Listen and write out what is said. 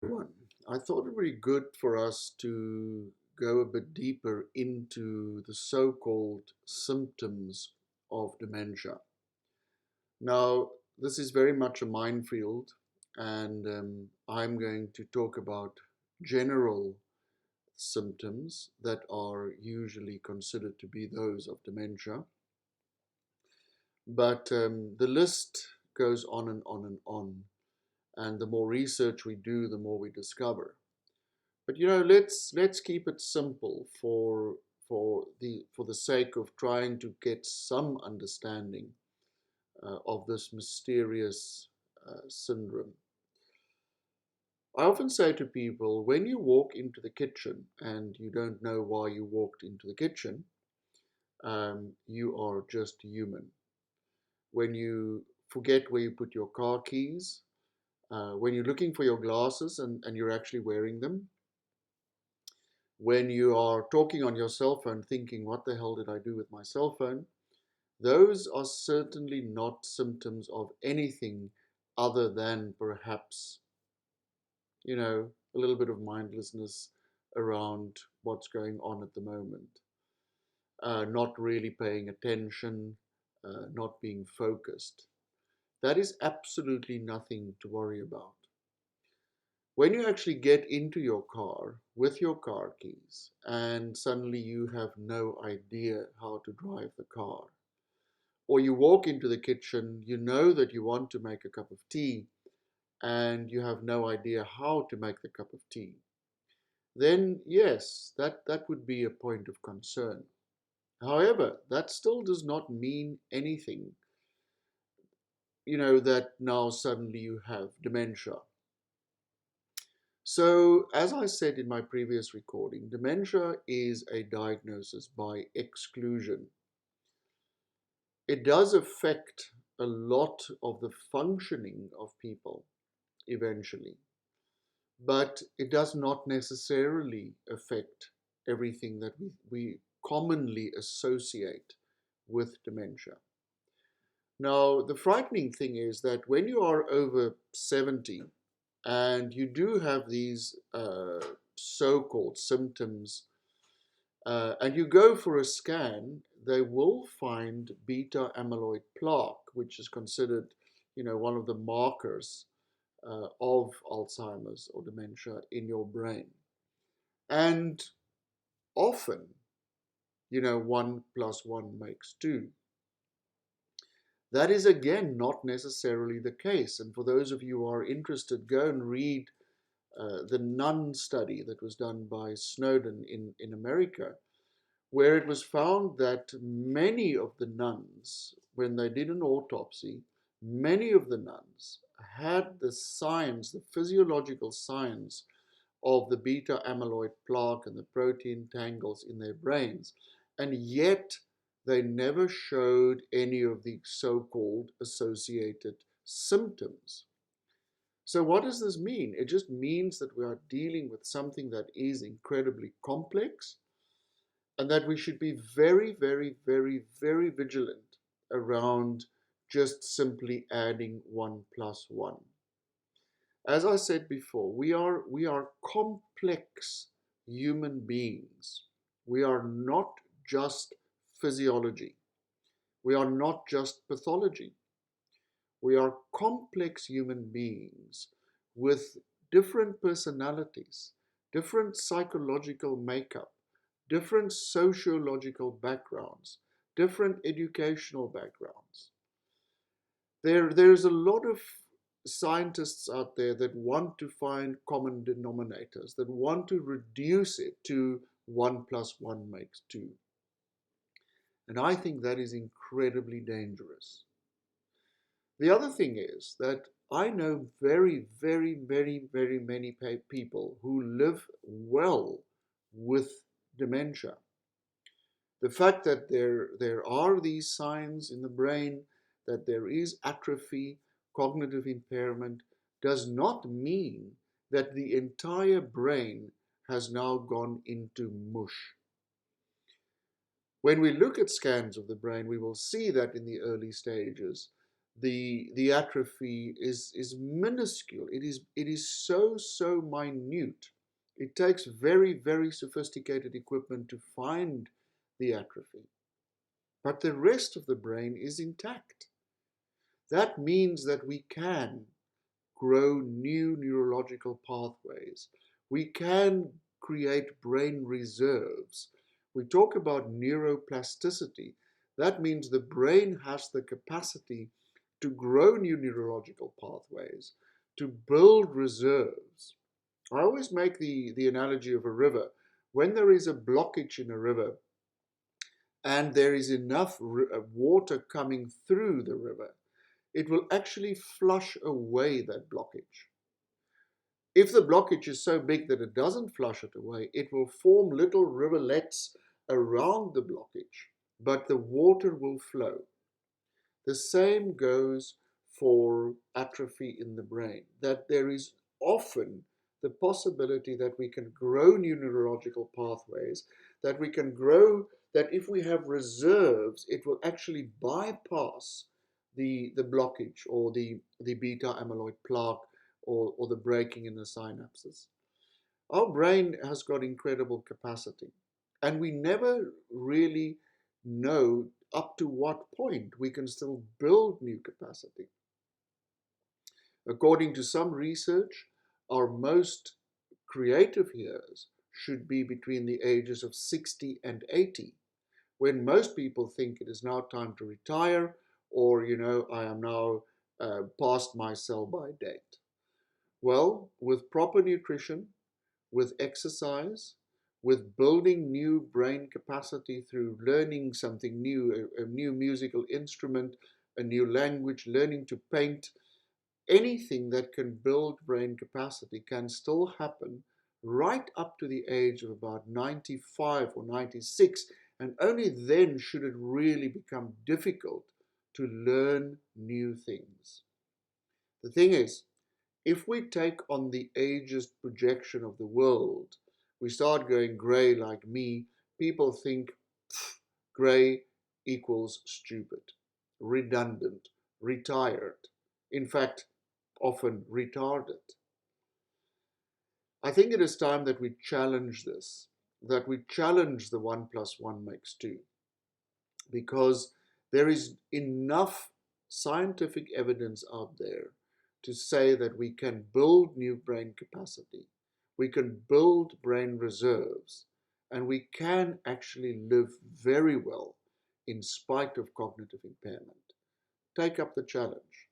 Everyone. I thought it would be good for us to go a bit deeper into the so-called symptoms of dementia. Now, this is very much a minefield, and I'm going to talk about general symptoms that are usually considered to be those of dementia. But the list goes on and on and on. And the more research we do, the more we discover. But let's keep it simple for the sake of trying to get some understanding of this mysterious syndrome. I often say to people, when you walk into the kitchen and you don't know why you walked into the kitchen, you are just human. When you forget where you put your car keys, when you're looking for your glasses and you're actually wearing them, when you are talking on your cell phone thinking, what the hell did I do with my cell phone? Those are certainly not symptoms of anything other than perhaps, a little bit of mindlessness around what's going on at the moment. Not really paying attention, not being focused. That is absolutely nothing to worry about. When you actually get into your car with your car keys and suddenly you have no idea how to drive the car, or you walk into the kitchen, you know that you want to make a cup of tea and you have no idea how to make the cup of tea, then yes, that would be a point of concern. However, that still does not mean anything, that now suddenly you have dementia. So, as I said in my previous recording, dementia is a diagnosis by exclusion. It does affect a lot of the functioning of people eventually, but it does not necessarily affect everything that we commonly associate with dementia. Now, the frightening thing is that when you are over 70 and you do have these so-called symptoms, and you go for a scan, they will find beta amyloid plaque, which is considered, one of the markers of Alzheimer's or dementia in your brain. And often, 1 plus 1 makes 2. That is again not necessarily the case. And for those of you who are interested, go and read the nun study that was done by Snowden in America, where it was found that many of the nuns, when they did an autopsy, many of the nuns had the signs, the physiological signs of the beta amyloid plaque and the protein tangles in their brains. And yet they never showed any of the so-called associated symptoms. So what does this mean? It just means that we are dealing with something that is incredibly complex and that we should be very, very, very, very vigilant around just simply adding 1 plus 1. As I said before, we are complex human beings. We are not just physiology. We are not just pathology. We are complex human beings with different personalities, different psychological makeup, different sociological backgrounds, different educational backgrounds. There's a lot of scientists out there that want to find common denominators, that want to reduce it to 1 plus 1 makes 2. And I think that is incredibly dangerous. The other thing is that I know very, very, very, very many people who live well with dementia. The fact that there are these signs in the brain, that there is atrophy, cognitive impairment, does not mean that the entire brain has now gone into mush. When we look at scans of the brain, we will see that in the early stages, the atrophy is minuscule. It is so minute. It takes very sophisticated equipment to find the atrophy. But the rest of the brain is intact. That means that we can grow new neurological pathways. We can create brain reserves. We talk about neuroplasticity. That means the brain has the capacity to grow new neurological pathways, to build reserves. I always make the analogy of a river. When there is a blockage in a river and there is enough water coming through the river, it will actually flush away that blockage. If the blockage is so big that it doesn't flush it away, it will form little rivulets around the blockage, but the water will flow. The same goes for atrophy in the brain, that there is often the possibility that we can grow new neurological pathways, that we can grow, that if we have reserves, it will actually bypass the blockage or the beta amyloid plaque or the breaking in the synapses. Our brain has got incredible capacity, and we never really know up to what point we can still build new capacity. According to some research, our most creative years should be between the ages of 60 and 80, when most people think it is now time to retire, or, I am now past my sell-by date. Well, with proper nutrition, with exercise, with building new brain capacity through learning something new, a new musical instrument, a new language, learning to paint, anything that can build brain capacity can still happen right up to the age of about 95 or 96, and only then should it really become difficult to learn new things. The thing is, if we take on the ageist projection of the world, we start going grey like me, people think grey equals stupid, redundant, retired, in fact, often retarded. I think it is time that we challenge this, that we challenge the 1 + 1 makes 2, because there is enough scientific evidence out there to say that we can build new brain capacity, we can build brain reserves, and we can actually live very well in spite of cognitive impairment. Take up the challenge.